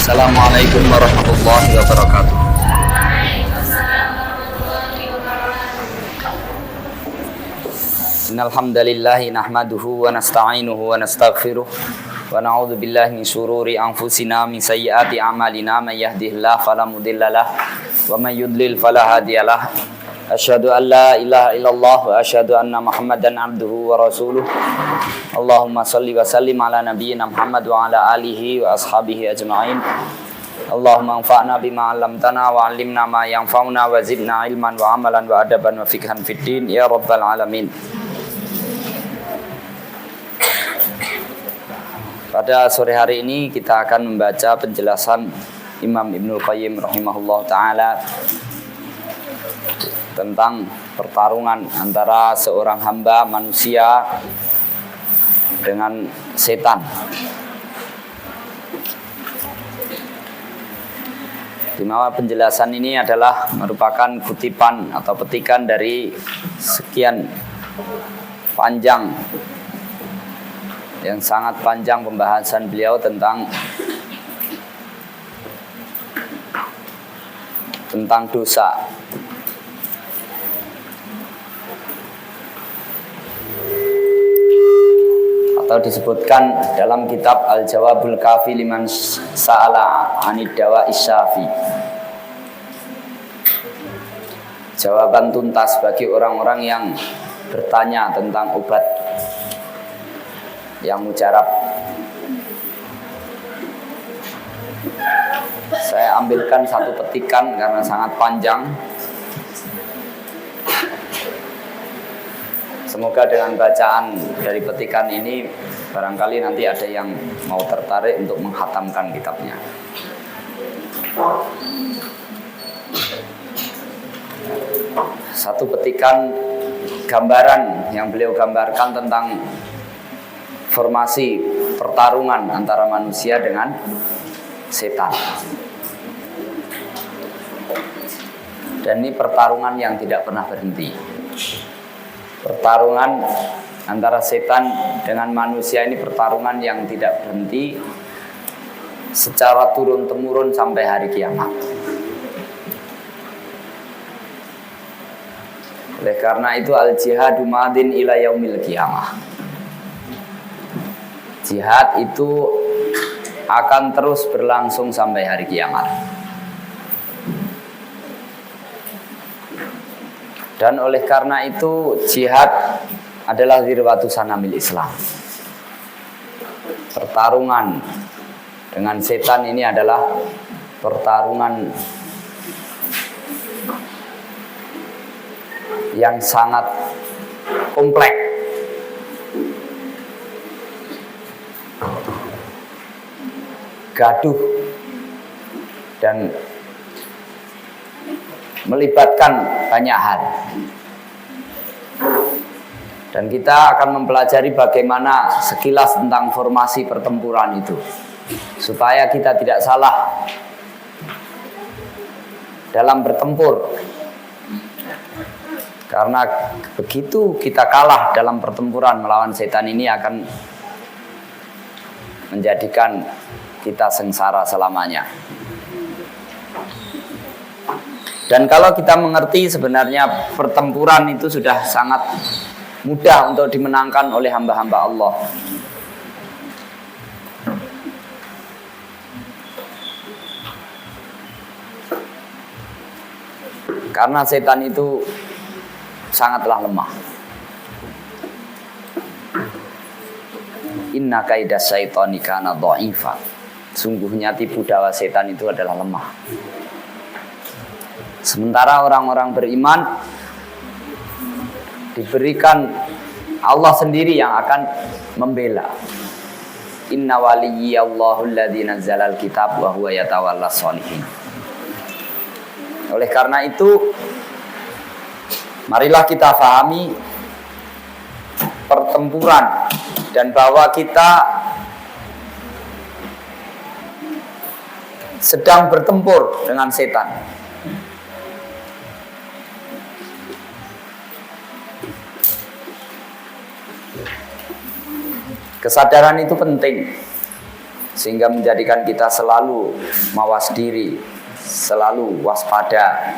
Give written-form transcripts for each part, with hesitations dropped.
Assalamualaikum warahmatullahi wabarakatuh. Innal hamdalillah nahmaduhu wa nasta'inuhu wa nastaghfiruh wa na'udzu billahi min shururi anfusina min sayyiati a'malina may yahdihillahu fala mudhillalah wa may yudlil fala hadiyalah. Asyhadu an la ilaha illallah wa asyhadu anna Muhammadan abduhu wa rasuluh. Allahumma shalli wa sallim ala nabiyyina Muhammad wa ala alihi wa ashabihi ajma'in. Allahumma anfa'na bima 'allamtana wa 'allimna ma yanfa'una wa zidna ilman wa amalan wa adaban wa fiqhan fid din ya rabbal alamin. Pada sore hari ini kita akan membaca penjelasan Imam Ibnul Qayyim rahimahullah ta'ala tentang pertarungan antara seorang hamba manusia dengan setan. Di mana penjelasan ini adalah merupakan kutipan atau petikan dari sekian panjang, yang sangat panjang pembahasan beliau tentang dosa. Atau disebutkan dalam kitab Al-Jawabul Kafi liman sa'ala 'anid dawa isyafi. Jawaban tuntas bagi orang-orang yang bertanya tentang obat yang mujarab. Saya ambilkan satu petikan karena sangat panjang. Semoga dengan bacaan dari petikan ini barangkali nanti ada yang mau tertarik untuk menghatamkan kitabnya. Satu petikan gambaran yang beliau gambarkan tentang formasi pertarungan antara manusia dengan setan. Dan ini pertarungan yang tidak pernah berhenti. Pertarungan antara setan dengan manusia ini pertarungan yang tidak berhenti secara turun-temurun sampai hari kiamat. Oleh karena itu al-jihadu madin ila yaumil qiyamah. Jihad itu akan terus berlangsung sampai hari kiamat. Dan oleh karena itu jihad adalah zirwatu sanamil Islam. Pertarungan dengan setan ini adalah pertarungan yang sangat kompleks. Gaduh dan melibatkan banyak hal. Dan kita akan mempelajari bagaimana sekilas tentang formasi pertempuran itu, supaya kita tidak salah dalam bertempur. Karena begitu kita kalah dalam pertempuran melawan setan ini akan menjadikan kita sengsara selamanya. Dan kalau kita mengerti sebenarnya pertempuran itu sudah sangat mudah untuk dimenangkan oleh hamba-hamba Allah. Karena setan itu sangatlah lemah. Inna kaidas syaitani kana dha'ifa. Sungguhnya tipu daya setan itu adalah lemah. Sementara orang-orang beriman diberikan Allah sendiri yang akan membela. Inna waliyallahu alladzi nazzalal kitab wa huwa yatawallas sholihin. Oleh karena itu, marilah kita pahami pertempuran dan bahwa kita sedang bertempur dengan setan. Kesadaran itu penting sehingga menjadikan kita selalu mawas diri, selalu waspada,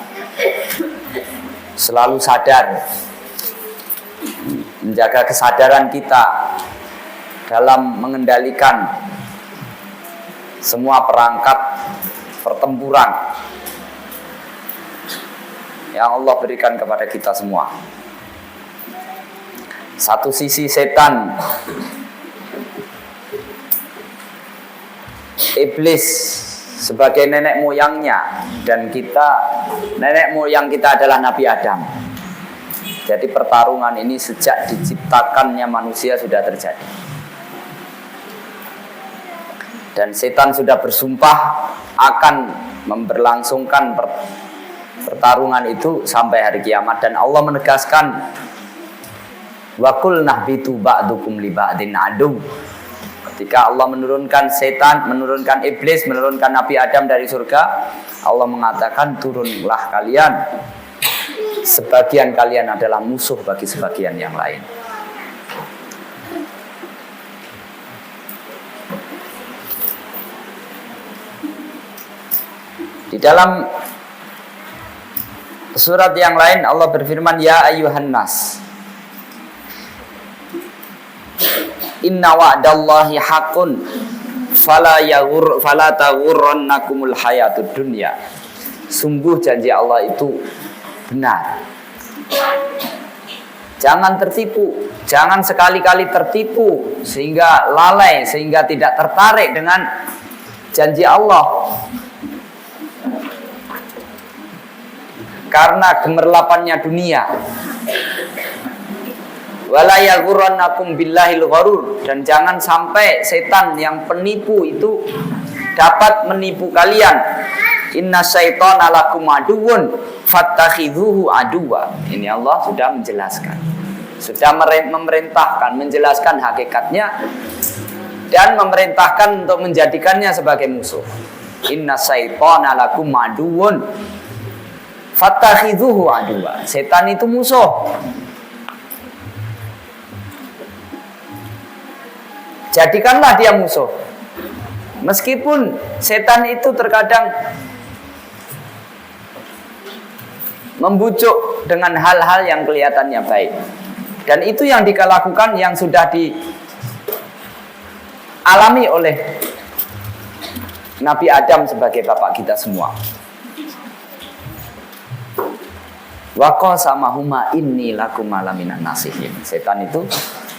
selalu sadar, menjaga kesadaran kita dalam mengendalikan semua perangkat pertempuran yang Allah berikan kepada kita semua. Satu sisi setan, iblis sebagai nenek moyangnya, dan nenek moyang kita adalah Nabi Adam. Jadi pertarungan ini sejak diciptakannya manusia sudah terjadi. Dan setan sudah bersumpah akan memberlangsungkan pertarungan itu sampai hari kiamat. Dan Allah menegaskan, wa qul nahbitu ba'dukum li ba'din adu. Ketika Allah menurunkan setan, menurunkan iblis, menurunkan Nabi Adam dari surga, Allah mengatakan, turunlah kalian, sebagian kalian adalah musuh bagi sebagian yang lain. Di dalam surat yang lain Allah berfirman, ya ayyuhan nas, inna wa'dallahi haqqun fala taghurrannakumul hayatud dunya. Sungguh janji Allah itu benar. Jangan tertipu, jangan sekali-kali tertipu sehingga lalai, sehingga tidak tertarik dengan janji Allah. Karena gemerlapannya dunia. Wala yaghurrannakum billahil gharur, dan jangan sampai setan yang penipu itu dapat menipu kalian. Inna syaitana lakum aduwwun fattakhidhuhu aduwa. Ini Allah sudah menjelaskan, sudah memerintahkan, menjelaskan hakikatnya dan memerintahkan untuk menjadikannya sebagai musuh. Inna syaitana lakum aduwwun fattakhidhuhu aduwa. Setan itu musuh. Jadikanlah dia musuh. Meskipun setan itu terkadang membujuk dengan hal-hal yang kelihatannya baik. Dan itu yang dilakukan, yang sudah dialami oleh Nabi Adam sebagai bapak kita semua. Wa qasamahuma inni lakum malaminan nasihin. Setan itu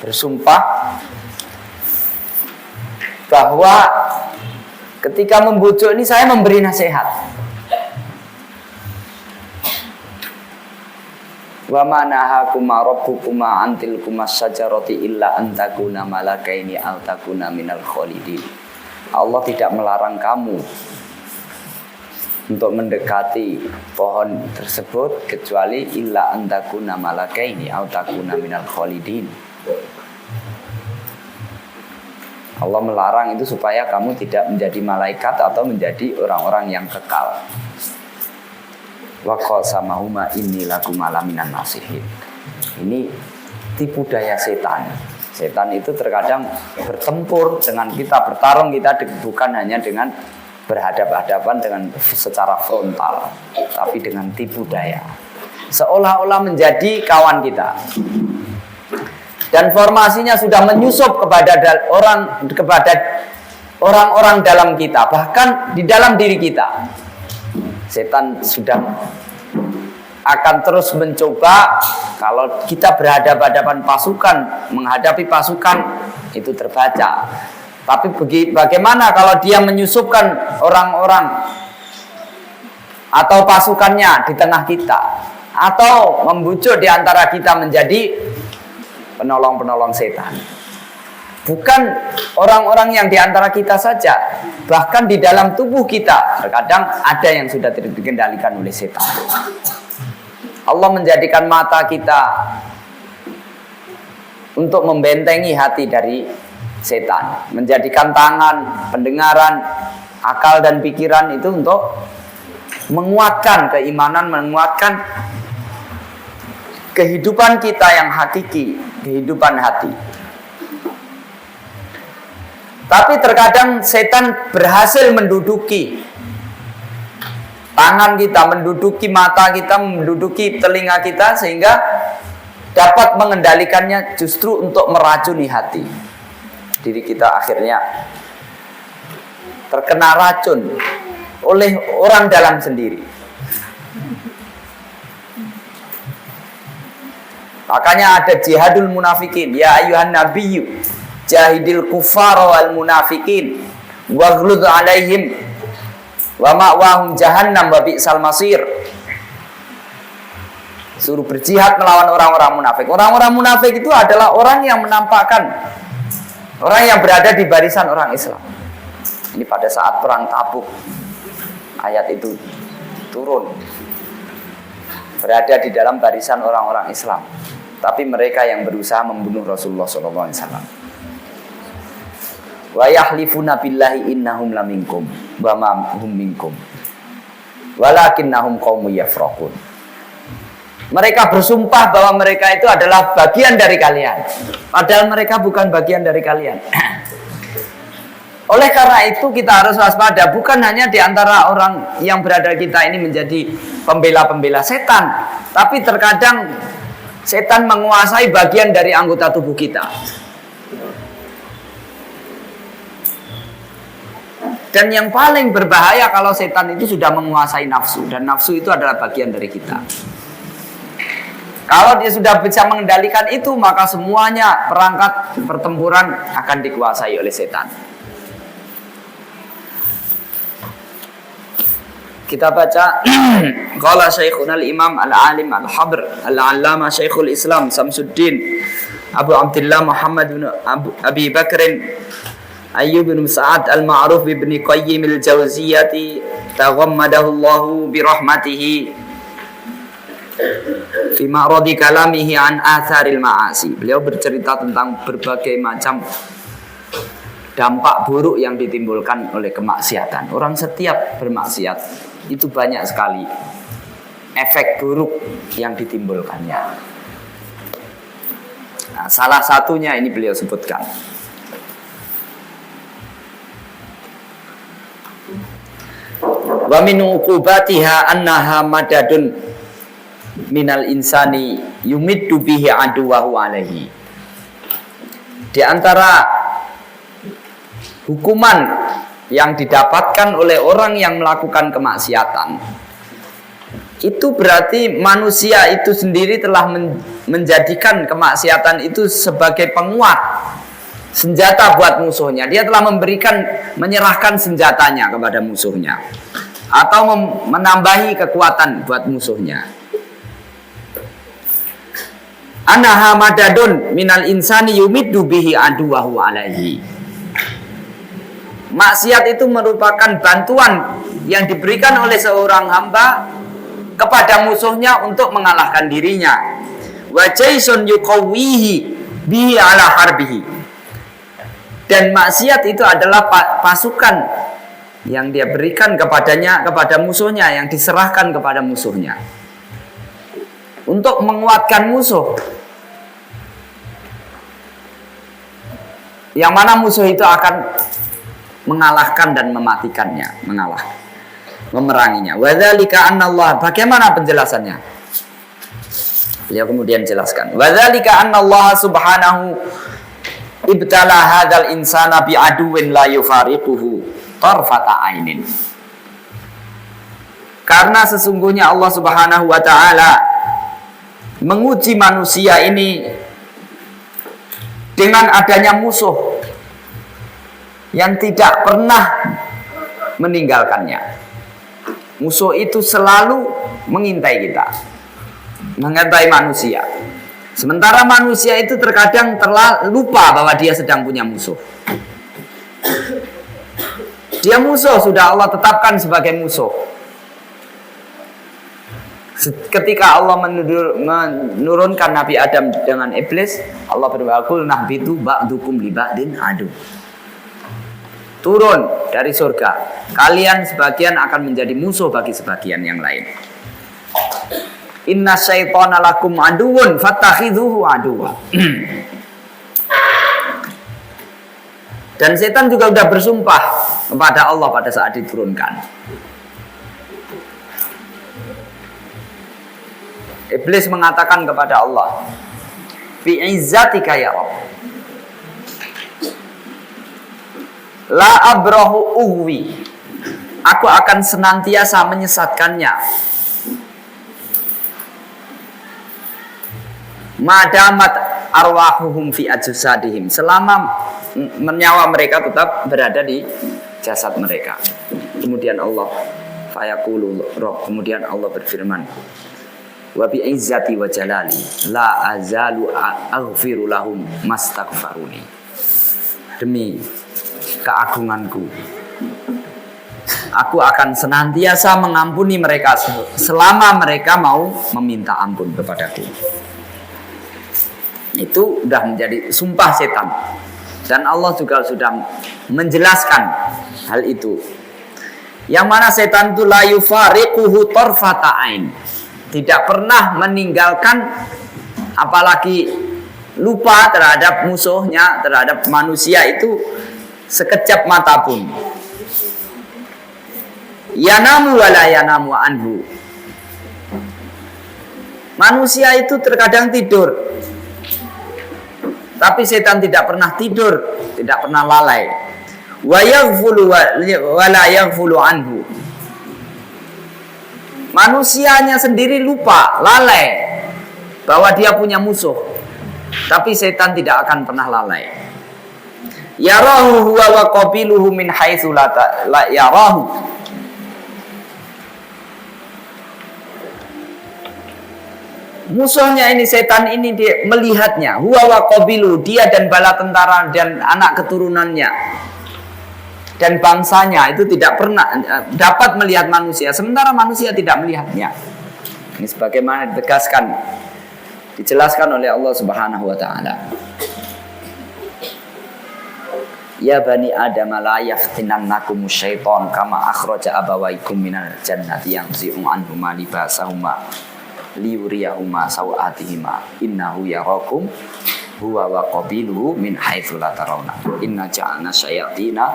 bersumpah bahwa ketika membujuk ini saya memberi nasihat. Wa manahakuma rabbukuma antil kumas syajarati illa antakuna malakaini al takuna minal khalidin. Allah tidak melarang kamu untuk mendekati pohon tersebut kecuali illa antakuna malakaini al takuna minal khalidin. Allah melarang itu supaya kamu tidak menjadi malaikat atau menjadi orang-orang yang kekal. Wa qasamahuma inni lakum malaminan nasihin. Ini tipu daya setan. Setan itu terkadang bertempur dengan kita, bertarung kita bukan hanya dengan berhadapan-hadapan dengan secara frontal, tapi dengan tipu daya. Seolah-olah menjadi kawan kita. Dan formasinya sudah menyusup kepada orang-orang dalam kita, bahkan di dalam diri kita. Setan sudah akan terus mencoba, kalau kita berhadapan-hadapan pasukan, menghadapi pasukan itu terbaca. Tapi bagaimana kalau dia menyusupkan orang-orang atau pasukannya di tengah kita, atau membujuk di antara kita menjadi penolong-penolong setan? Bukan orang-orang yang di antara kita saja, bahkan di dalam tubuh kita terkadang ada yang sudah dikendalikan oleh setan. Allah menjadikan mata kita untuk membentengi hati dari setan, menjadikan tangan, pendengaran, akal dan pikiran itu untuk menguatkan keimanan, menguatkan kehidupan kita yang hakiki, kehidupan hati. Tapi terkadang setan berhasil menduduki tangan kita, menduduki mata kita, menduduki telinga kita, sehingga dapat mengendalikannya justru untuk meracuni hati. Diri kita akhirnya terkena racun oleh orang dalam sendiri. Makanya ada jihadul munafikin. Ya ayuhan nabiyyu jahidil kufara wal munafikin waghlud alaihim wa ma'wahum jahannam wa bi'sal masir. Suruh berjihad melawan orang-orang munafik. Orang-orang munafik itu adalah orang yang menampakkan, orang yang berada di barisan orang Islam. Ini pada saat perang Tabuk ayat itu turun, berada di dalam barisan orang-orang Islam, tapi mereka yang berusaha membunuh Rasulullah SAW. Wa yahlifuna billahi innahum laminkum wa ma hum minkum walakinnahum qaumun yafraqun. Mereka bersumpah bahwa mereka itu adalah bagian dari kalian, padahal mereka bukan bagian dari kalian. Oleh karena itu kita harus waspada, bukan hanya di antara orang yang berada kita ini menjadi pembela-pembela setan, tapi terkadang setan menguasai bagian dari anggota tubuh kita. Dan yang paling berbahaya kalau setan itu sudah menguasai nafsu, dan nafsu itu adalah bagian dari kita. Kalau dia sudah bisa mengendalikan itu, maka semuanya perangkat pertempuran akan dikuasai oleh setan. Kita baca qala Syekhuna al-Imam al-Alim al-Habr al-Allama Syekhul Islam Samsuddin Abu Abdullah Muhammad bin Abi Bakr Ayyub bin Sa'ad al-Ma'ruf bin Qayyim al-Jauziyah taghammadahu Allahu bi rahmatihi fi ma'radi kalamihi an atharil ma'asi. Beliau bercerita tentang berbagai macam dampak buruk yang ditimbulkan oleh kemaksiatan. Orang setiap bermaksiat itu banyak sekali efek buruk yang ditimbulkannya. Nah, salah satunya ini beliau sebutkan. Wa min uqubatiha annaha madadun minal insani yumiddu bihi aduwahu alaihi. Di antara hukuman yang didapatkan oleh orang yang melakukan kemaksiatan, itu berarti manusia itu sendiri telah menjadikan kemaksiatan itu sebagai penguat senjata buat musuhnya. Dia telah menyerahkan senjatanya kepada musuhnya, atau menambahi kekuatan buat musuhnya. Anaha madadun minal insani yumiddu bihi aduwahu alaihi. Maksiat itu merupakan bantuan yang diberikan oleh seorang hamba kepada musuhnya untuk mengalahkan dirinya. Wa jaisun yuqawwihi bihi ala harbihi. Dan maksiat itu adalah pasukan yang dia berikan kepadanya, kepada musuhnya, yang diserahkan kepada musuhnya untuk menguatkan musuh, yang mana musuh itu akan mengalahkan dan mematikannya, memeranginya. Wadzalika annallah, bagaimana penjelasannya? Beliau kemudian jelaskan, wadzalika annallah subhanahu ibtala hadzal insana bi aduwin la yufariquhu tarfata ainin. Karena sesungguhnya Allah Subhanahu wa taala menguji manusia ini dengan adanya musuh yang tidak pernah meninggalkannya. Musuh itu selalu mengintai kita, mengintai manusia. Sementara manusia itu terkadang lupa bahwa dia sedang punya musuh. Dia musuh, sudah Allah tetapkan sebagai musuh. Ketika Allah menurunkan Nabi Adam dengan iblis, Allah berwakil nahbitu ba'dukum li ba'din adu. Turun dari surga, kalian sebagian akan menjadi musuh bagi sebagian yang lain. Inna syaitana lakum aduwwun fattakhidhuhu aduwwa. Dan setan juga sudah bersumpah kepada Allah pada saat diturunkan. Iblis mengatakan kepada Allah, "Fi izzatika ya Rabb, la abrahu uwi." Aku akan senantiasa menyesatkannya. Madamat arwahuhum fi ajsadihim, selama nyawa mereka tetap berada di jasad mereka. Kemudian Allah fayaqulu Rabb, kemudian Allah berfirman, wa bi izzati wa jalali la azalu aghfiru lahum mastaghfaruni. Demi keagunganku, aku akan senantiasa mengampuni mereka selama mereka mau meminta ampun kepadaku. Itu sudah menjadi sumpah setan. Dan Allah juga sudah menjelaskan hal itu. Yang mana setan itu la yufariquhu tarfata ain. Tidak pernah meninggalkan, apalagi lupa terhadap musuhnya, terhadap manusia itu sekejap mata pun. Yanamu wala yanamu anhu. Manusia itu terkadang tidur, tapi setan tidak pernah tidur, tidak pernah lalai. Wa yaghfulu wala yaghfulu anhu. Manusianya sendiri lupa, lalai bahwa dia punya musuh, tapi setan tidak akan pernah lalai. Yarahu huwa wa qabiluhu min haitsu la yarahu. Musuhnya ini, setan ini, dia melihatnya. Huwa wa qabilu, dia dan bala tentara dan anak keturunannya dan bangsanya itu tidak pernah dapat melihat manusia, sementara manusia tidak melihatnya. Ini sebagaimana ditegaskan, dijelaskan oleh Allah Subhanahu wa taala. Ya bani Adam la yaftinannakum syaitan kama akhraja abawaikum minal jannati yanzi'u anhuma libasahuma liyuriyahuma sawatihima innahu yarakum huwa wa qabiluhu min haitsu la tarawna inna ja'alna syayatina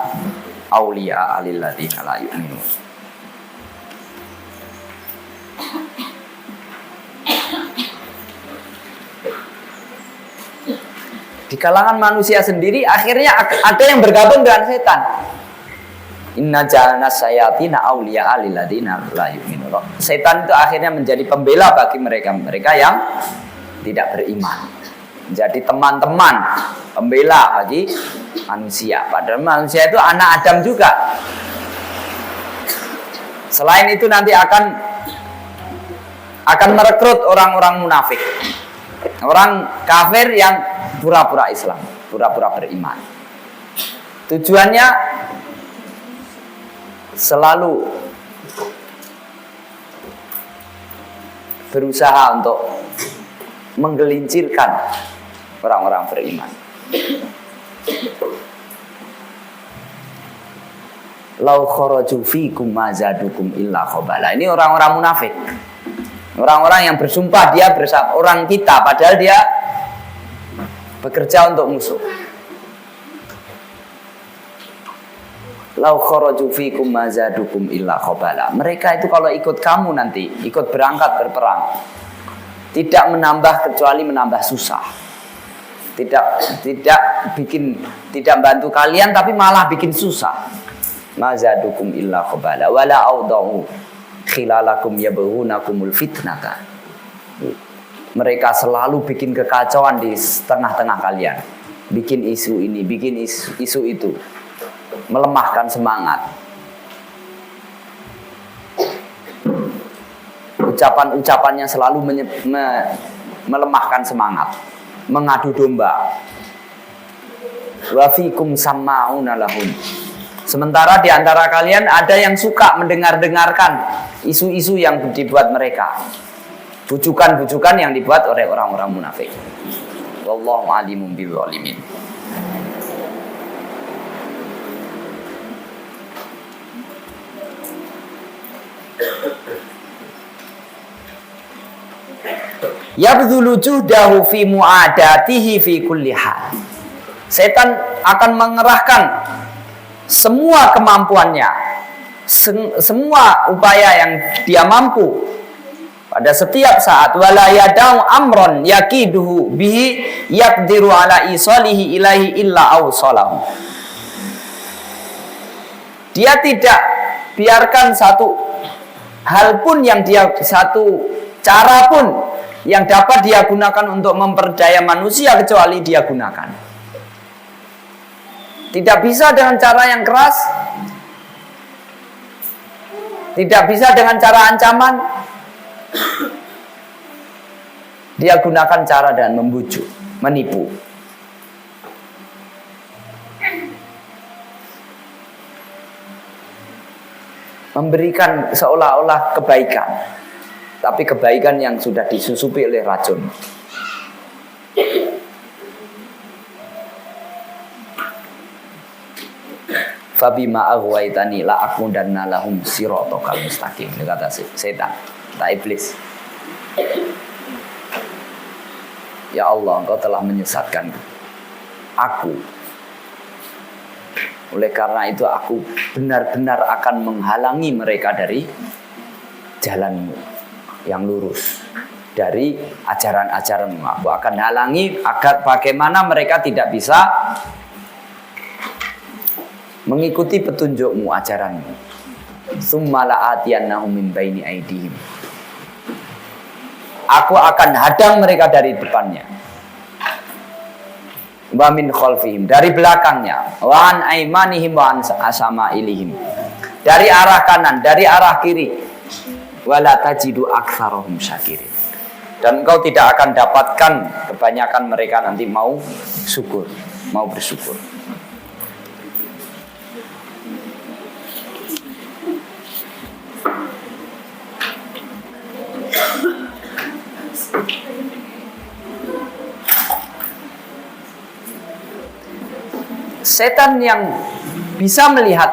awliya'a lil ladzina la yu'minun. Di kalangan manusia sendiri akhirnya ada yang bergabung dengan setan. Inna ja'alna syayatina awliya'a lil ladzina la yu'minun. Setan itu akhirnya menjadi pembela bagi mereka yang tidak beriman. Menjadi teman-teman pembela bagi manusia. Padahal manusia itu anak Adam juga. Selain itu nanti akan merekrut orang-orang munafik. Orang kafir yang pura-pura Islam, pura-pura beriman. Tujuannya selalu berusaha untuk menggelincirkan orang-orang beriman. Lau kharaju fikum mazadukum illa khabala. Ini orang-orang munafik. Orang-orang yang bersumpah dia bersama orang kita, padahal dia bekerja untuk musuh. Lau kharaju fikum mazadukum illa khabala. Mereka itu kalau ikut kamu nanti, ikut berangkat berperang, tidak menambah kecuali menambah susah. Tidak bantu kalian tapi malah bikin susah. Mazadukum illa khabala wala awdahu khilalakum yabghunakumul fitnata. Mereka selalu bikin kekacauan di tengah-tengah kalian. Bikin isu ini, bikin isu itu. Melemahkan semangat. Ucapan-ucapannya selalu melemahkan semangat. Mengadu domba. Wa fikum sama'una lahum. Sementara di antara kalian ada yang suka mendengar-dengarkan isu-isu yang dibuat mereka. Bujukan-bujukan yang dibuat oleh orang-orang munafik. Wallahu alimun bizzalimin. Yabdhulu juhdahu fi mu'adatihi fi kulli hal. Setan akan mengerahkan semua kemampuannya, semua upaya yang dia mampu pada setiap saat. Wala yadau amron yakiduhu bihi yaqdiru ala isalihi ilahi illa awsalahu. Dia tidak biarkan satu hal pun yang dia, satu cara pun yang dapat dia gunakan untuk memperdaya manusia kecuali dia gunakan. Tidak bisa dengan cara yang keras, tidak bisa dengan cara ancaman. Dia gunakan cara dan membujuk, menipu. Memberikan seolah-olah kebaikan, tapi kebaikan yang sudah disusupi oleh racun. Fabima aghwaytani la aqudanna lahum siratal mustaqim. Ini kata setan, kata iblis. Ya Allah, Engkau telah menyesatkan aku. Oleh karena itu aku benar-benar akan menghalangi mereka dari jalanmu yang lurus, dari ajaran-ajaranmu. Aku akan halangi agar bagaimana mereka tidak bisa mengikuti petunjukmu, ajaranmu. Tsumma la'atiyannahum min baini aydihim. Aku akan hadang mereka dari depannya. Wa min khalfihim, dari belakangnya. Wa an aimanihim wa an asamailihim, dari arah kanan, dari arah kiri. Wala tajidu aktsarahum syakirin. Dan engkau tidak akan dapatkan kebanyakan mereka nanti mau syukur, mau bersyukur. Setan yang bisa melihat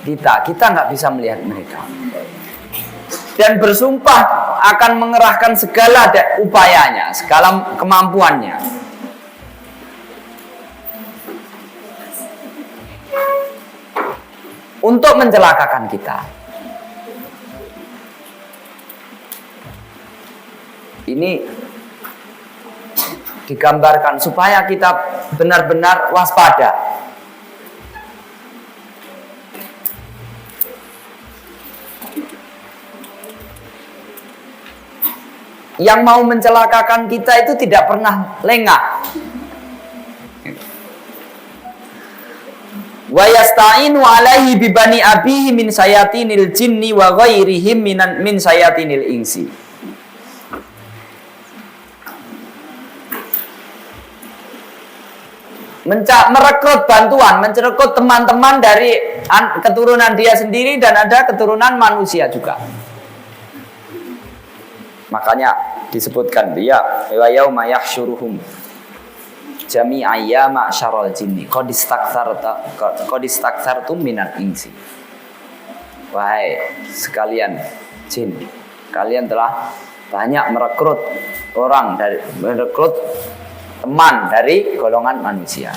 kita nggak bisa melihat mereka. Dan bersumpah akan mengerahkan segala upayanya, segala kemampuannya untuk mencelakakan kita. Ini digambarkan supaya kita benar-benar waspada. Yang mau mencelakakan kita itu tidak pernah lengah. Wa yasta'inu alaihi bi bani abihi min sayatinil jinni wa ghairihim min sayatinil insi. Merekrut bantuan, merekrut teman-teman dari keturunan dia sendiri dan ada keturunan manusia juga. Makanya disebutkan dia wa yauma yahsyuruhum jami'a ya ma'syaral jinni qad istakthartum minal insi. Wahai sekalian jin, kalian telah banyak merekrut teman dari golongan manusia.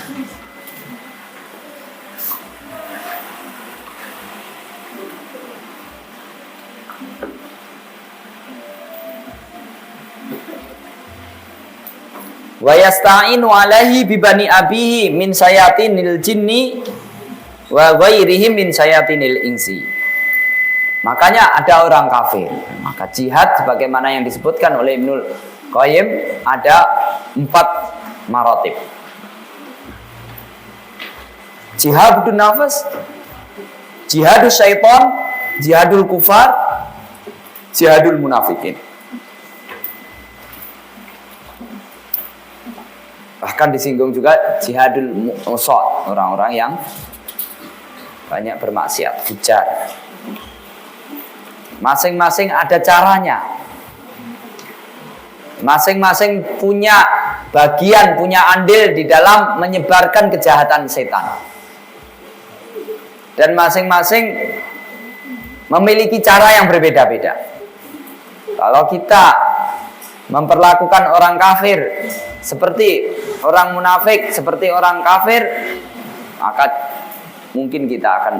Wa yasta'inu alaihi bi bani abihi min sayatinil jinni wa ghairihim min sayatinil insi. Makanya ada orang kafir. Maka jihad sebagaimana yang disebutkan oleh Ibnul Qayyim ada 4 maratib. Jihadun nafas, jihadus syaitan, jihadul kufar, jihadul munafikin. Bahkan disinggung juga jihadul mu'sad, orang-orang yang banyak bermaksiat, fujar. Masing-masing ada caranya. Masing-masing punya bagian, punya andil di dalam menyebarkan kejahatan setan. Dan masing-masing memiliki cara yang berbeda-beda. Kalau kita memperlakukan orang kafir seperti orang munafik, seperti orang kafir, maka mungkin kita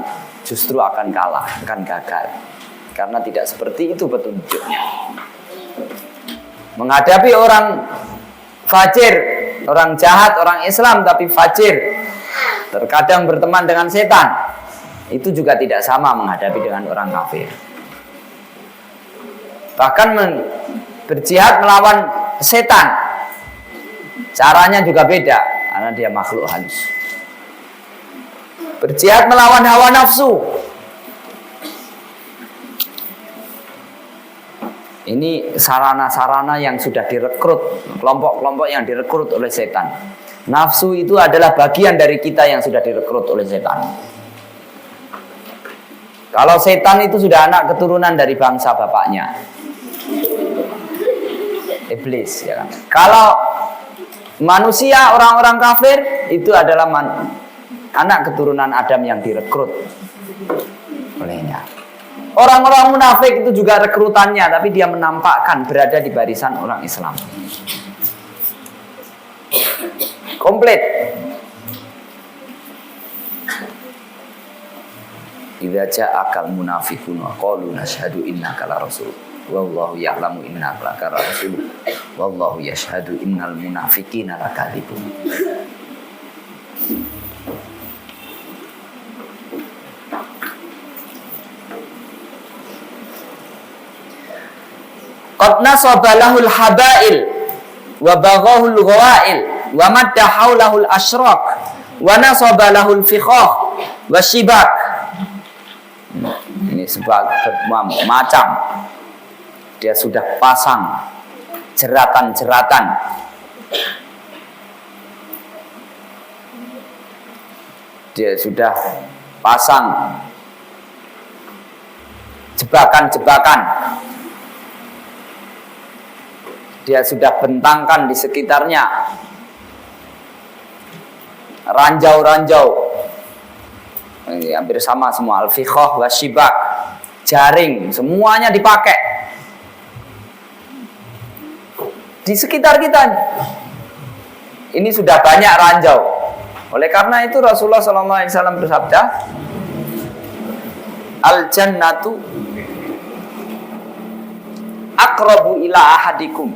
justru akan kalah, akan gagal. Karena tidak seperti itu petunjuknya. Menghadapi orang fajir, orang jahat, orang Islam tapi fajir, terkadang berteman dengan setan, itu juga tidak sama menghadapi dengan orang kafir. Bahkan berjihad melawan setan, caranya juga beda, karena dia makhluk halus. Berjihad melawan hawa nafsu, ini sarana-sarana yang sudah direkrut, kelompok-kelompok yang direkrut oleh setan. Nafsu itu adalah bagian dari kita yang sudah direkrut oleh setan. Kalau setan itu sudah anak keturunan dari bangsa bapaknya, iblis, ya kan? Kalau manusia, orang-orang kafir itu adalah anak keturunan Adam yang direkrut olehnya. Orang-orang munafik itu juga rekrutannya, tapi dia menampakkan berada di barisan orang Islam. Komplit. Idza ja'akal munafiqun wa qalu nashhadu innaka la rasul wallahu ya'lamu innaka la rasul wallahu yashhadu innal munafiqina lakadzibun. Qad nasaba lahul habail wa baghahul ghawail wa madda haulahul asyraq wa nasaba lahul fikhah wa shibak. Ini sebab macam dia sudah pasang jeratan-jeratan, dia sudah pasang jebakan-jebakan, dia sudah bentangkan di sekitarnya ranjau-ranjau. Ini hampir sama semua, al-fikhah wa shibak, jaring, semuanya dipakai di sekitar kita. Ini sudah banyak ranjau. Oleh karena itu Rasulullah SAW bersabda, al-jannatu aqrabu ila ahadikum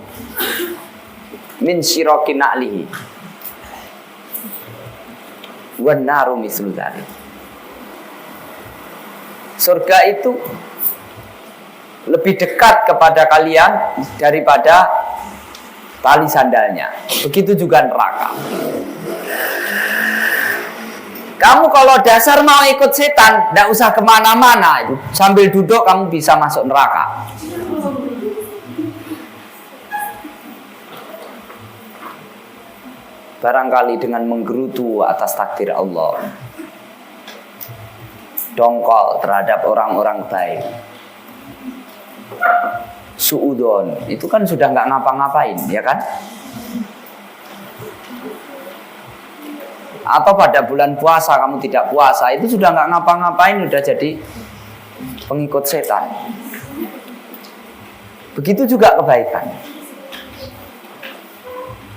min syiraki na'lihi wan naru mislu dzalik. Surga itu lebih dekat kepada kalian daripada tali sandalnya. Begitu juga neraka. Kamu kalau dasar mau ikut setan, tidak usah kemana-mana. Itu sambil duduk kamu bisa masuk neraka. Barangkali dengan menggerutu atas takdir Allah, dongkol terhadap orang-orang baik, suudon, itu kan sudah nggak ngapa-ngapain, ya kan? Atau pada bulan puasa kamu tidak puasa, itu sudah nggak ngapa-ngapain, sudah jadi pengikut setan. Begitu juga kebaikan.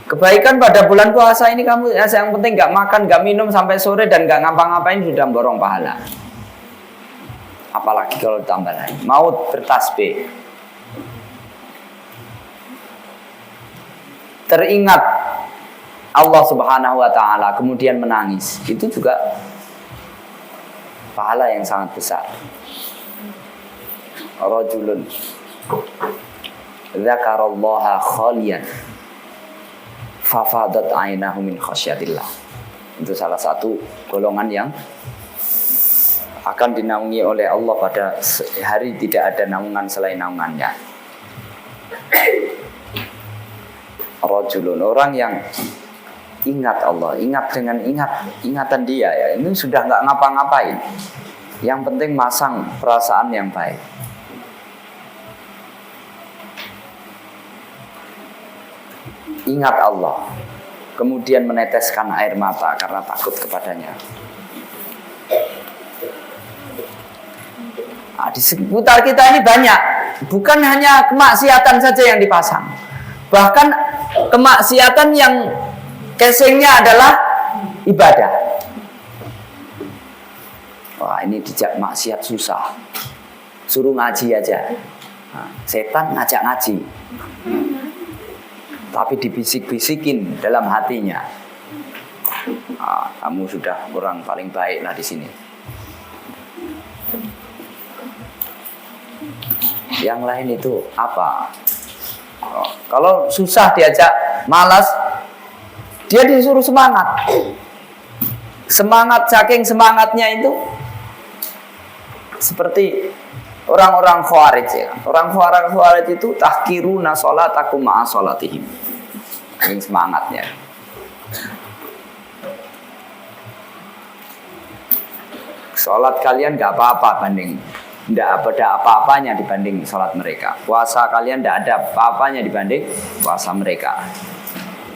Kebaikan pada bulan puasa ini kamu yang penting nggak makan, nggak minum sampai sore dan nggak ngapa-ngapain sudah borong pahala. Apalagi kalau ditambah lagi maut bertasbih, teringat Allah Subhanahu wa ta'ala kemudian menangis, itu juga pahala yang sangat besar. Rajulun dzakarallaha khaliyan fafadat ainahu min khasyatillah. Itu salah satu golongan yang akan dinaungi oleh Allah pada hari tidak ada naungan selain naungannya. Rajulun, orang yang ingat Allah, ingat dengan ingatan dia, ya, ini sudah nggak ngapa-ngapain. Yang penting masang perasaan yang baik. Ingat Allah, kemudian meneteskan air mata karena takut kepadanya. Nah, di sekitar kita ini banyak, bukan hanya kemaksiatan saja yang dipasang, bahkan kemaksiatan yang casingnya adalah ibadah. Wah, ini dijak maksiat susah. Suruh ngaji aja. Nah, setan ngajak ngaji. Tapi dibisik-bisikin dalam hatinya. Kamu sudah orang paling baik lah di sini. Yang lain itu apa? Kalau susah diajak, malas, dia disuruh semangat. Semangat, saking semangatnya itu seperti orang-orang Khawarij ya. Orang Khawarij itu tahkiruna sholatakum ma'a sholatihim. Saking semangatnya. Sholat kalian gak apa-apa banding, tidak ada apa-apanya dibanding sholat mereka. Puasa kalian tidak ada apa-apanya dibanding puasa mereka.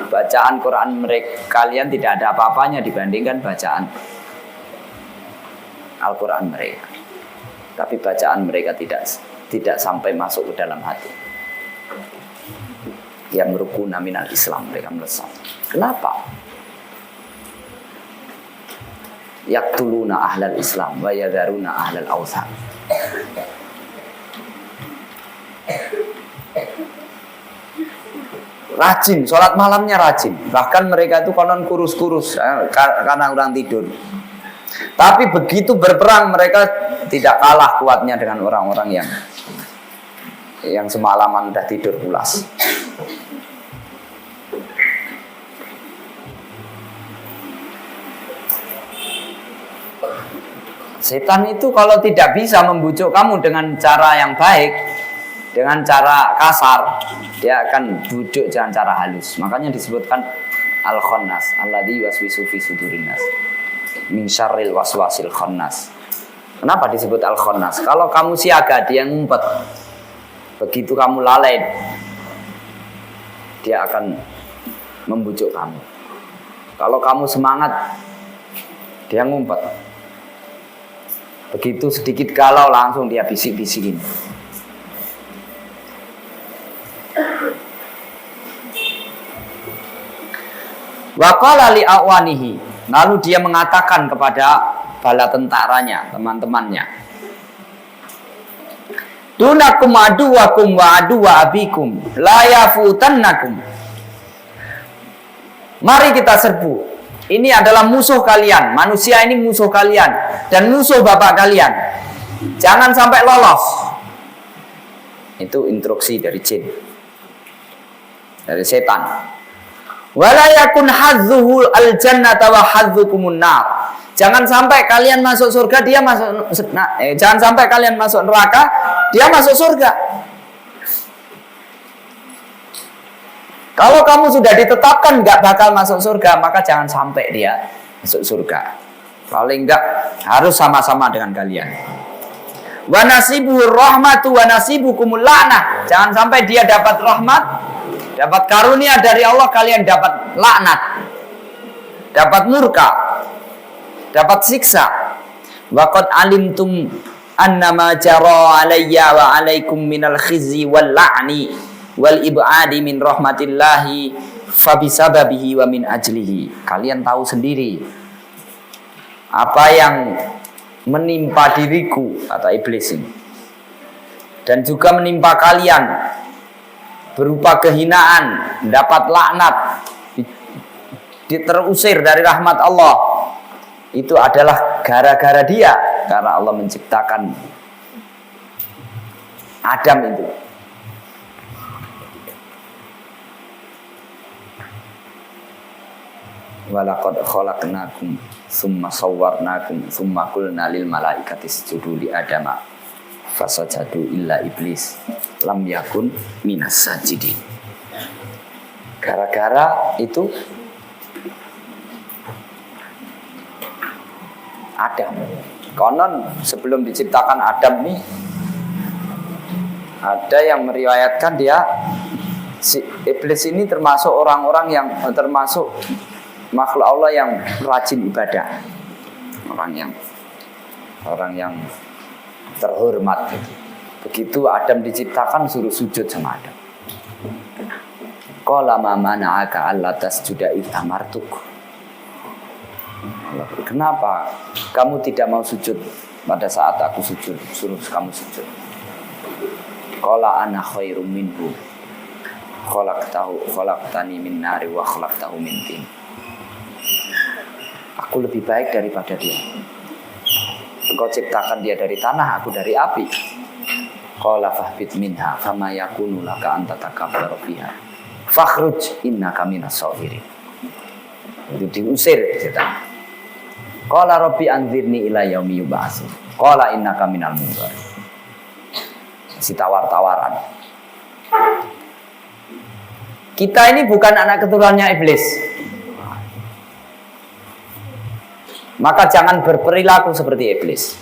Bacaan Quran mereka kalian tidak ada apa-apanya dibandingkan bacaan Al-Quran mereka. Tapi bacaan mereka tidak sampai masuk ke dalam hati. Yang merukuna minal Islam, mereka melesat. Kenapa? Yaqtuluna ahlal Islam wa yadharuna ahlal awthan. Rajin, sholat malamnya rajin. Bahkan mereka itu konon kurus-kurus karena orang tidur. Tapi begitu berperang mereka tidak kalah kuatnya dengan orang-orang yang semalaman udah tidur pulas. Setan itu kalau tidak bisa membujuk kamu dengan cara yang baik, dengan cara kasar, dia akan bujuk dengan cara halus. Makanya disebutkan al-khannas, alladzi yuwaswisu fi sudurin nas min syarril waswasil khannas. Kenapa disebut al-khannas? Kalau kamu siaga, dia ngumpet. Begitu kamu lalai, dia akan membujuk kamu. Kalau kamu semangat, dia ngumpet. Begitu sedikit galau langsung dia bisik-bisikin. Wa qala li awanihi, lalu dia mengatakan kepada bala tentaranya, teman-temannya, dunakum aduwakum wa aduwa abikum la yafutannakum. Mari kita serbu. Ini adalah musuh kalian. Manusia ini musuh kalian dan musuh bapak kalian. Jangan sampai lolos. Itu instruksi dari jin, dari setan. Wala yakun hadzuhu al-jannata wa hadzukumun nar. Jangan sampai kalian masuk surga, dia masuk jangan sampai kalian masuk neraka, dia masuk surga. Kalau kamu sudah ditetapkan nggak bakal masuk surga, maka jangan sampai dia masuk surga. Paling enggak harus sama-sama dengan kalian. Wa nasibuhur rahmatu wa nasibukumul la'nah. Jangan sampai dia dapat rahmat, dapat karunia dari Allah, kalian dapat laknat, dapat murka, dapat siksa. Wa qad alimtum annama jara alayya wa alaikum minal khizyi wal la'ni wal ib'adi min rahmatillahi fabisababihi wa min ajlihi. Kalian tahu sendiri apa yang menimpa diriku, kata iblis ini, dan juga menimpa kalian berupa kehinaan, dapat laknat, terusir dari rahmat Allah. Itu adalah gara-gara dia, karena Allah menciptakan Adam itu. Walaqad khalaqnakum tsumma sawwarnakum tsumma qulna lil malaikati isjudu li adama fasajadu illa iblis lam yakun minas sajidin. Gara-gara itu Adam. Konon sebelum diciptakan Adam nih, ada yang meriwayatkan dia, si iblis ini termasuk orang-orang yang termasuk makhluk Allah yang rajin ibadah, orang yang terhormat. Begitu Adam diciptakan suruh sujud sama Adam. Qala ma mana'aka alla tasjuda idh amartuk. Kenapa kamu tidak mau sujud pada saat aku sujud, suruh kamu sujud. Qala ana khairum minhu. Khalaqtani min nari wa khalaqtahu min tin. Aku lebih baik daripada dia. Engkau ciptakan dia dari tanah, aku dari api. Qala fahbit minha fama yakunu laka an tatakabbaru fiha. Fakhruj innaka minas sagirin. Itu diusir setan. Qala rabbi anzirni ila yaumi yub'atsun. Qala innaka minal munzarin. Si tawar-tawaran. Kita ini bukan anak keturunannya iblis. Maka jangan berperilaku seperti iblis.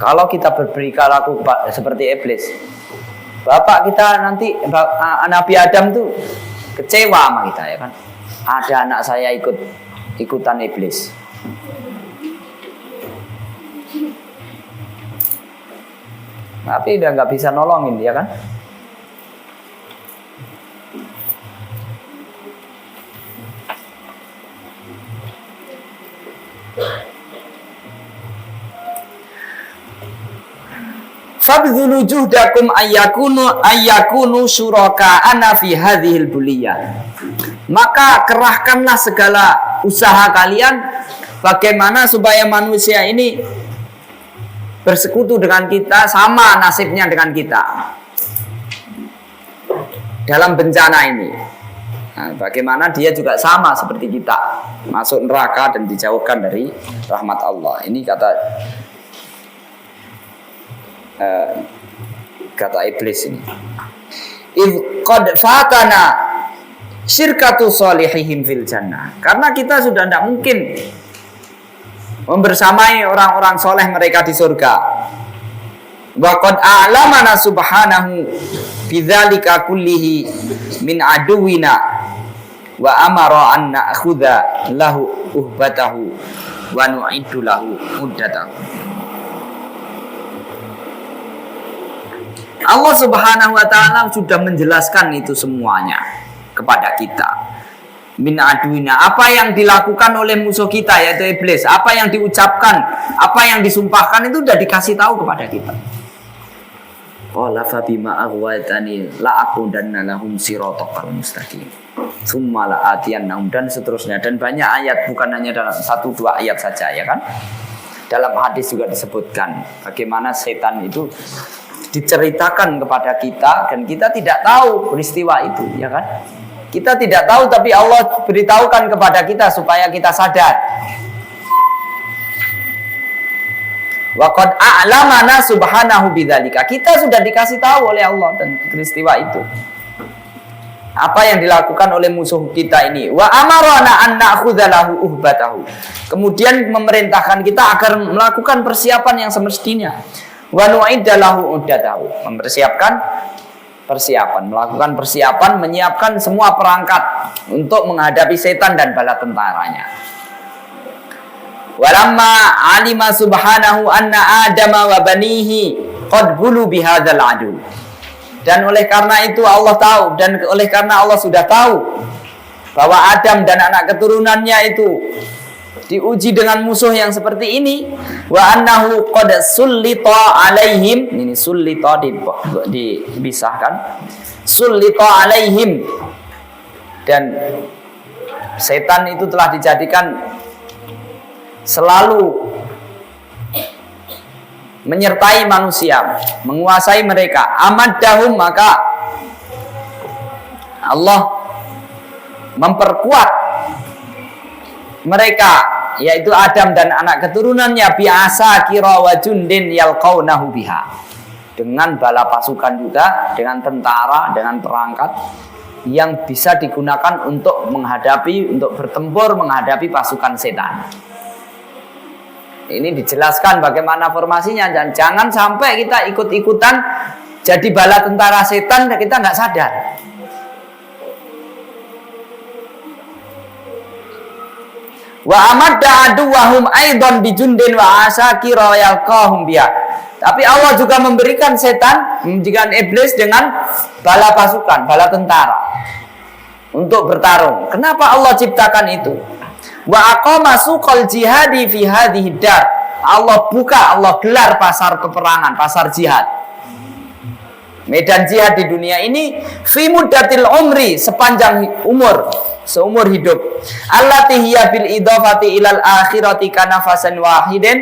Kalau kita berperilaku seperti iblis, bapak kita nanti Nabi Adam tuh kecewa sama kita, ya kan? Ada anak saya ikutan iblis. Tapi udah nggak bisa nolongin dia, kan? Fabdhulu juhdakum ayyakunu syuraka'ana fi hadhil buliyah. Maka kerahkanlah segala usaha kalian bagaimana supaya manusia ini bersekutu dengan kita, sama nasibnya dengan kita dalam bencana ini. Nah, bagaimana dia juga sama seperti kita, masuk neraka dan dijauhkan dari rahmat Allah. Ini kata iblis ini. Idh qad fatana syirkatu salihihim fil jannah. Karena kita sudah tidak mungkin membersamai orang-orang soleh mereka di surga. Wa qad a'lamana subhanahu bidzalika kullihi min aduwina wa amara an na'khudha lahu uhbatahu wa nu'iddu lahu muddatahu. Allah Subhanahu wa taala sudah menjelaskan itu semuanya kepada kita. Min aduina, apa yang dilakukan oleh musuh kita yaitu iblis, apa yang diucapkan, apa yang disumpahkan itu sudah dikasih tahu kepada kita. Qala fa bima aghwaytani la aqudanna lahum siratal mustaqim. Tsumma la atiyannahum, dan seterusnya, dan banyak ayat, bukan hanya dalam 1-2 ayat saja, ya kan? Dalam hadis juga disebutkan bagaimana setan itu diceritakan kepada kita dan kita tidak tahu peristiwa itu, ya kan? Kita tidak tahu, tapi Allah beritahukan kepada kita supaya kita sadar. Wa qad a'lamana subhanahu bidzalika. Kita sudah dikasih tahu oleh Allah dan peristiwa itu. Apa yang dilakukan oleh musuh kita ini. Wa amarana an na'khudha lahu uhbatahu. Kemudian memerintahkan kita agar melakukan persiapan yang semestinya. Wa nu'idda lahu uddatahu. Melakukan persiapan, menyiapkan semua perangkat untuk menghadapi setan dan bala tentaranya. Walamma alima subhanahu anna adama wa banihi qad bulu bihadzal adu. Dan oleh karena itu Allah tahu, dan oleh karena Allah sudah tahu bahwa Adam dan anak keturunannya itu diuji dengan musuh yang seperti ini, wa annahu qad sullita alaihim, ini sullita dipisahkan, sullita alaihim, dan setan itu telah dijadikan selalu menyertai manusia, menguasai mereka. Amaddahum, maka Allah memperkuat mereka, yaitu Adam dan anak keturunannya, biasa kira wa jundin yalqaunahu biha, dengan bala pasukan juga, dengan tentara, dengan perangkat yang bisa digunakan untuk bertempur menghadapi pasukan setan. Ini dijelaskan bagaimana formasinya, dan jangan sampai kita ikut-ikutan jadi bala tentara setan dan kita nggak sadar. Wa amadda aduwahum aidan bijundin wa asakira yalqahum biha. Tapi Allah juga memberikan setan, memberikan iblis dengan bala pasukan, bala tentara untuk bertarung. Kenapa Allah ciptakan itu? Wa aqama suqal jihadi fi hadhihi dar. Allah buka, Allah gelar pasar peperangan, pasar jihad. Medan jihad di dunia ini fi muddatil umri, sepanjang umur, seumur hidup. Allati hiya bil idhafati ilal akhirati kanafasan wahidin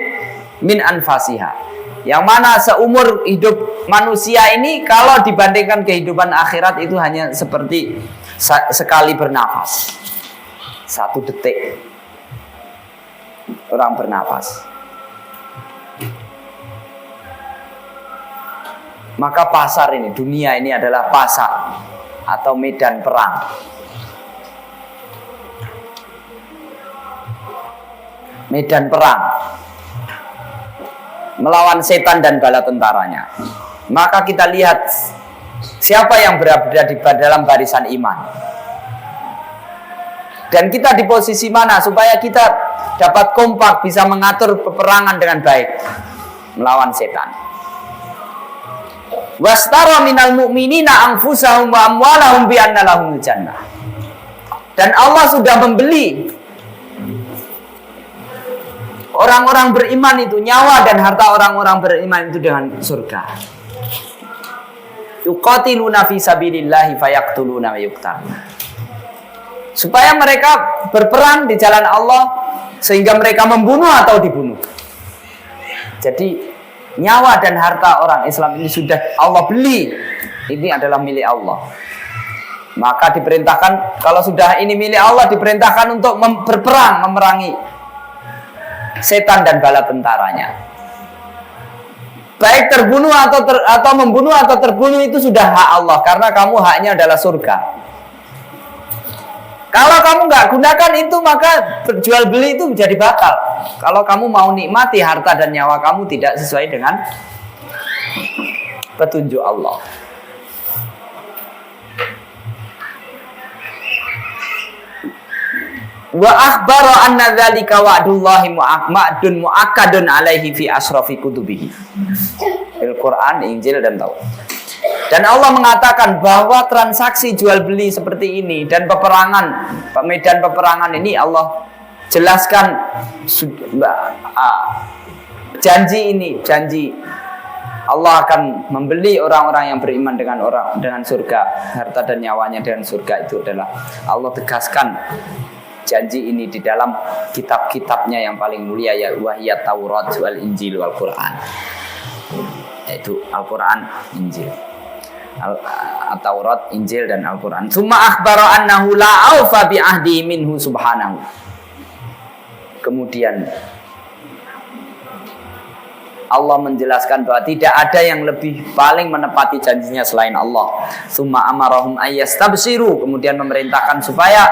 min anfasiha. Yang mana seumur hidup manusia ini kalau dibandingkan kehidupan akhirat itu hanya seperti sekali bernafas. 1 detik orang bernafas. Maka pasar ini, dunia ini adalah pasar atau medan perang. Medan perang melawan setan dan bala tentaranya. Maka kita lihat siapa yang berada di dalam barisan iman. Dan kita di posisi mana supaya kita dapat kompak bisa mengatur peperangan dengan baik melawan setan. Wastara minal mu'minina anfusahum wa amwalahum bi anna lahumul jannah. Dan Allah sudah membeli orang-orang beriman itu, nyawa dan harta orang-orang beriman itu dengan surga. Yuqatiluna fi sabilillahi fayaqtuluna wa yuqtaluna. Supaya mereka berperang di jalan Allah sehingga mereka membunuh atau dibunuh. Jadi nyawa dan harta orang Islam ini sudah Allah beli. Ini adalah milik Allah. Maka diperintahkan, kalau sudah ini milik Allah, diperintahkan untuk berperang, memerangi setan dan bala tentaranya. Baik terbunuh atau membunuh atau terbunuh itu sudah hak Allah, karena kamu haknya adalah surga. Kalau kamu nggak gunakan itu, maka berjual beli itu menjadi batal. Kalau kamu mau nikmati harta dan nyawa kamu tidak sesuai dengan petunjuk Allah. Wa akhbara anna dzalika wa'dullahi ma'dun mu'akkadun alaihi fi asrafi kutubihi. Al-Qur'an, Injil dan Taurat. Dan Allah mengatakan bahwa transaksi jual beli seperti ini dan peperangan, medan peperangan ini Allah jelaskan janji Allah akan membeli orang-orang yang beriman dengan surga, harta dan nyawanya dengan surga. Itu adalah Allah tegaskan janji ini di dalam kitab-kitabnya yang paling mulia, ya wahiyat Taurat wal Injil wal Quran, yaitu Al-Quran, Injil. Taurat, Injil dan Al-Quran. Tsumma akhbara annahu la aufa bi ahdi minhu subhanahu. Kemudian Allah menjelaskan bahwa tidak ada yang lebih paling menepati janjinya selain Allah. Tsumma amarahum ayyastabshiru. Kemudian memerintahkan supaya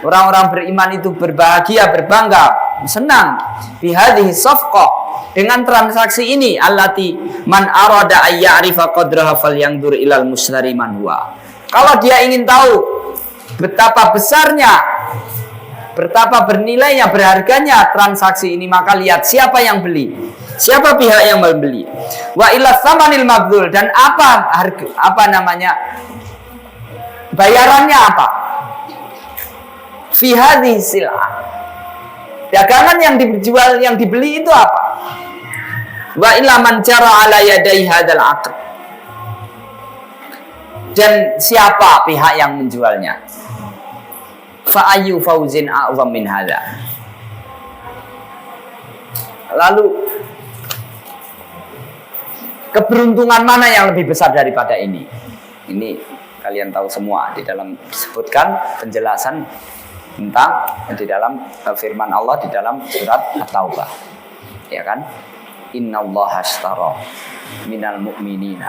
orang-orang beriman itu berbahagia, berbangga, senang bi hadhihi safqah, dengan transaksi ini, allati man arada ayya'rifa qadraha falyanzur ilal mushtari man huwa. Kalau dia ingin tahu betapa besarnya, betapa bernilainya, berharganya transaksi ini, maka lihat siapa yang beli, siapa pihak yang membeli. Wa ila tsamanil mabdul, dan bayarannya apa? Fi hadhihi sil'ah. Dagangan yang dijual, yang dibeli itu apa? Wa illa man jara ala yadai hadzal aqd. Dan siapa pihak yang menjualnya? Fa ayyu fauzin a'zam min hadza. Lalu keberuntungan mana yang lebih besar daripada ini? Ini kalian tahu semua, di dalam disebutkan penjelasan tentang di dalam firman Allah di dalam surat At-Taubah, ya kan? Innallaha ashtara minal mu'minina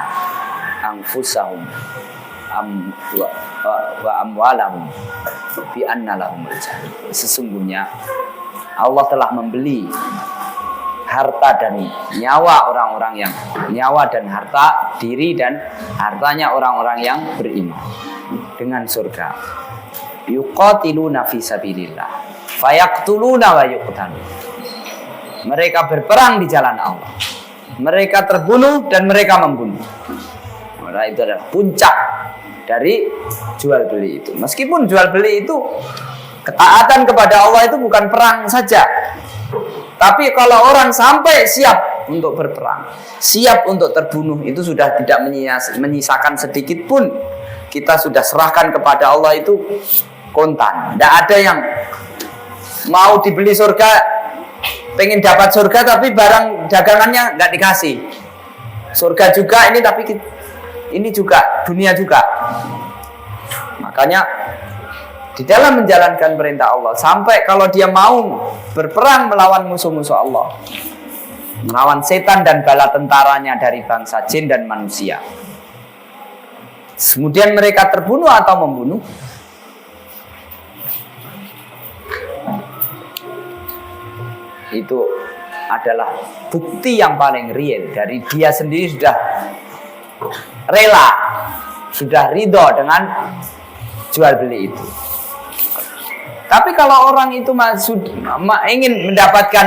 anfusahum wa amwalahum bi anna lahumul jannah. Sesungguhnya Allah telah membeli harta dan nyawa orang-orang yang dan harta diri dan hartanya orang-orang yang beriman dengan surga. Yuqatiluna fi sabilillah fayaqtuluna wa yuqtalun. Mereka berperang di jalan Allah, mereka terbunuh dan mereka membunuh. Nah, itu adalah puncak dari jual beli itu. Meskipun jual beli itu ketaatan kepada Allah itu bukan perang saja. Tapi kalau orang sampai siap untuk berperang, siap untuk terbunuh, itu sudah tidak menyisakan sedikit pun. Kita sudah serahkan kepada Allah itu kontan. Tidak ada yang mau dibeli surga, pengen dapat surga tapi barang dagangannya nggak dikasih. Surga juga ini, tapi ini juga dunia juga. Makanya di dalam menjalankan perintah Allah, sampai kalau dia mau berperang melawan musuh-musuh Allah, melawan setan dan bala tentaranya dari bangsa jin dan manusia, kemudian mereka terbunuh atau membunuh, itu adalah bukti yang paling real dari dia sendiri sudah rela, sudah ridho dengan jual beli itu. Tapi kalau orang itu ingin mendapatkan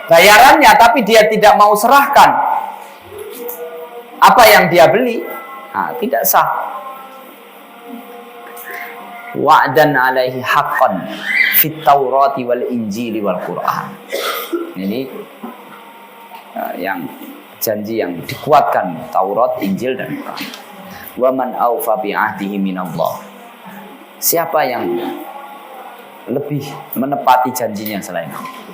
bayarannya tapi dia tidak mau serahkan apa yang dia beli, nah, tidak sah. Wa'dan alaihi haqqan fit Taurati wal Injili wal Qur'an. Ini yang janji yang dikuatkan Taurat, Injil dan Quran. Wa man aufa bi ahdihi minallah. Siapa yang lebih menepati janjinya selain Allah?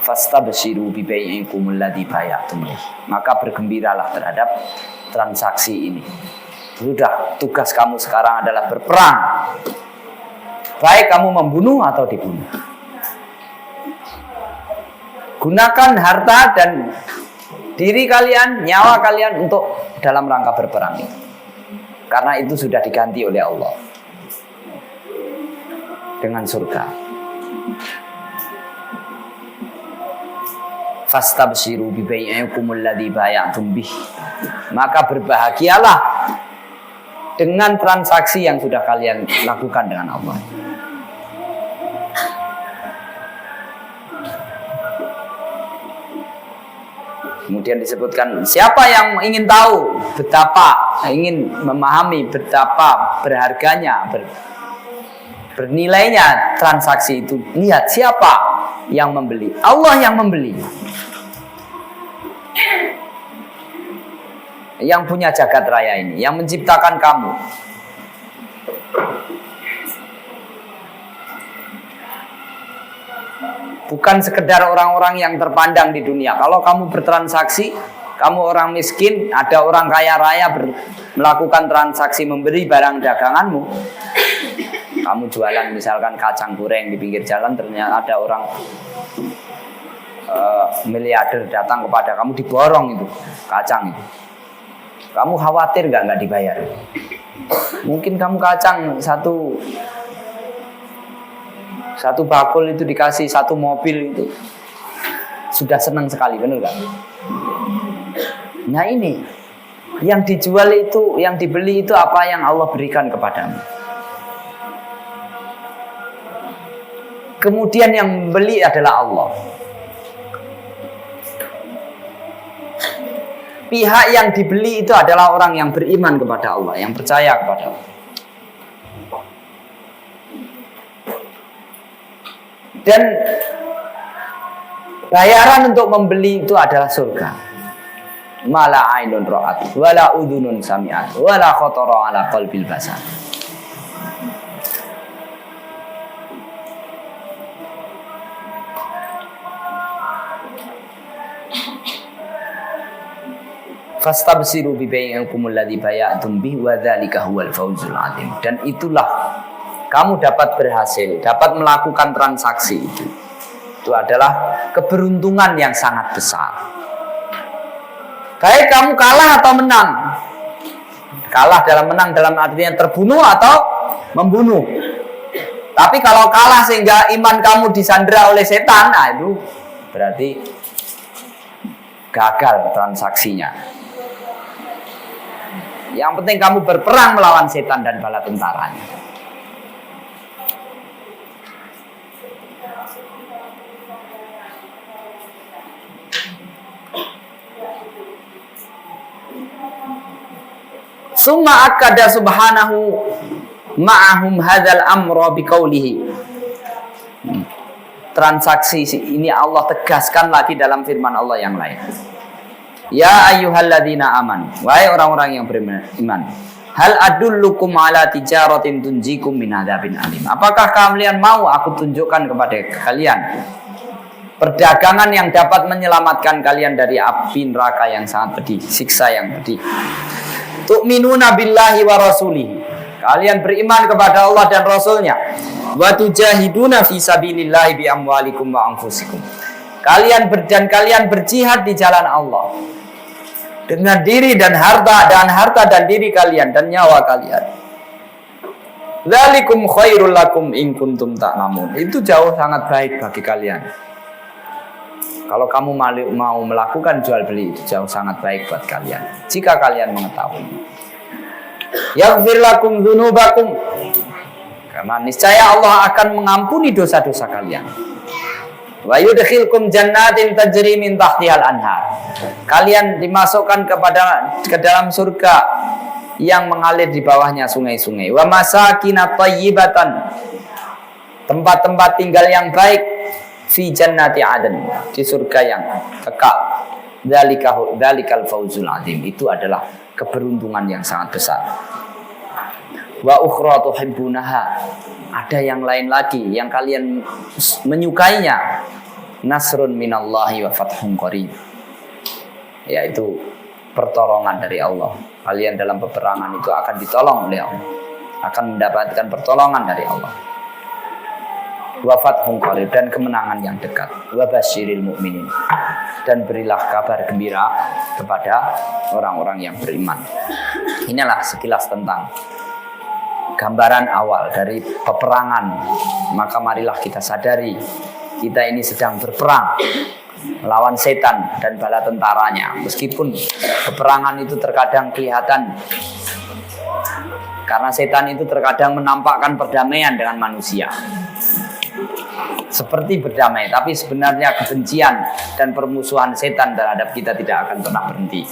Fastabshiru bi bai'ikum alladzi bay'tum bih. Maka bergembiralah terhadap transaksi ini. Sudah, tugas kamu sekarang adalah berperang. Baik kamu membunuh atau dibunuh. Gunakan harta dan diri kalian, nyawa kalian untuk dalam rangka berperang itu. Karena itu sudah diganti oleh Allah dengan surga. Fastabshiru bi bai'ikum alladzi bay'tum bih. Maka berbahagialah dengan transaksi yang sudah kalian lakukan dengan Allah. Kemudian disebutkan, siapa yang ingin tahu betapa, ingin memahami betapa berharganya, bernilainya transaksi itu, lihat siapa yang membeli. Allah yang membeli, yang punya jagat raya ini, yang menciptakan kamu. Bukan sekedar orang-orang yang terpandang di dunia. Kalau kamu bertransaksi, kamu orang miskin, ada orang kaya raya melakukan transaksi memberi barang daganganmu. Kamu jualan misalkan kacang goreng di pinggir jalan, ternyata ada orang miliarder datang kepada kamu, diborong itu kacang itu. Kamu khawatir nggak dibayar? Mungkin kamu kacang satu bakul itu dikasih satu mobil, itu sudah senang sekali, benar nggak? Nah ini yang dijual itu, yang dibeli itu apa yang Allah berikan kepadamu. Kemudian yang membeli adalah Allah. Pihak yang dibeli itu adalah orang yang beriman kepada Allah, yang percaya kepada Allah. Dan bayaran untuk membeli itu adalah surga. Mala ainun ra'at, wala udhunun sami'at, wala khatara ala qalbil basar. Fastabsiru bi bai'ikum alladzi bay'tum bihi wa dzalika huwal fawzul 'adzim. Dan itulah kamu dapat berhasil, dapat melakukan transaksi itu. Itu adalah keberuntungan yang sangat besar. Baik kamu kalah atau menang. Kalah menang dalam artinya terbunuh atau membunuh. Tapi kalau kalah sehingga iman kamu disandera oleh setan, nah itu berarti gagal transaksinya. Yang penting kamu berperang melawan setan dan bala tentaranya. Summa akkada subhanahu ma'ahum hadzal amra biqaulihi. Transaksi ini Allah tegaskan lagi dalam firman Allah yang lain. Ya ayyuhalladzina aman, wahai orang-orang yang beriman, hal adullukum ala tijaratin tunjikum min adzabin alim. Apakah kalian mau aku tunjukkan kepada kalian perdagangan yang dapat menyelamatkan kalian dari api neraka yang sangat pedih, siksa yang pedih. Tu'minuna billahi wa rasulihi. Kalian beriman kepada Allah dan Rasulnya. Wa tujahiduna fi sabilillahi bi amwalikum wa anfusikum. Kalian berjihad di jalan Allah dengan diri dan harta dan diri kalian dan nyawa kalian. Dzalikum khairul lakum in kuntum ta'lamun. Itu jauh sangat baik bagi kalian. Kalau kamu mau melakukan jual beli, itu jauh sangat baik buat kalian jika kalian mengetahui. Yaghfir lakum dzunubakum. Karena niscaya Allah akan mengampuni dosa-dosa kalian. Wa yudkhilkum jannatin tajri min tahtihal anhar. Kalian dimasukkan ke dalam surga yang mengalir di bawahnya sungai-sungai. Wa masakin thayyibatan. Tempat-tempat tinggal yang baik fi jannati aden, di surga yang kekal. Dzalikal fauzul azim. Itu adalah keberuntungan yang sangat besar. Wa ukhra tuhibbunaha. Ada yang lain lagi yang kalian menyukainya. Nasrun minallahi wa fathun qarib. Yaitu pertolongan dari Allah. Kalian dalam peperangan itu akan ditolong oleh Allah, akan mendapatkan pertolongan dari Allah. Wa fathun qarib, dan kemenangan yang dekat. Wa basyiril mu'minin, dan berilah kabar gembira kepada orang-orang yang beriman. Inilah sekilas tentang gambaran awal dari peperangan. Maka marilah kita sadari, kita ini sedang berperang melawan setan dan bala tentaranya. Meskipun peperangan itu terkadang kelihatan, karena setan itu terkadang menampakkan perdamaian dengan manusia, seperti berdamai, tapi sebenarnya kebencian dan permusuhan setan terhadap kita tidak akan pernah berhenti.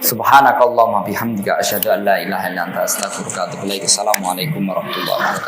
Subhanakallahumma bihamdika asyhadu an la ilaha illa anta astaghfiruka wa atubu ilaik. Assalamualaikum warahmatullahi wabarakatuh.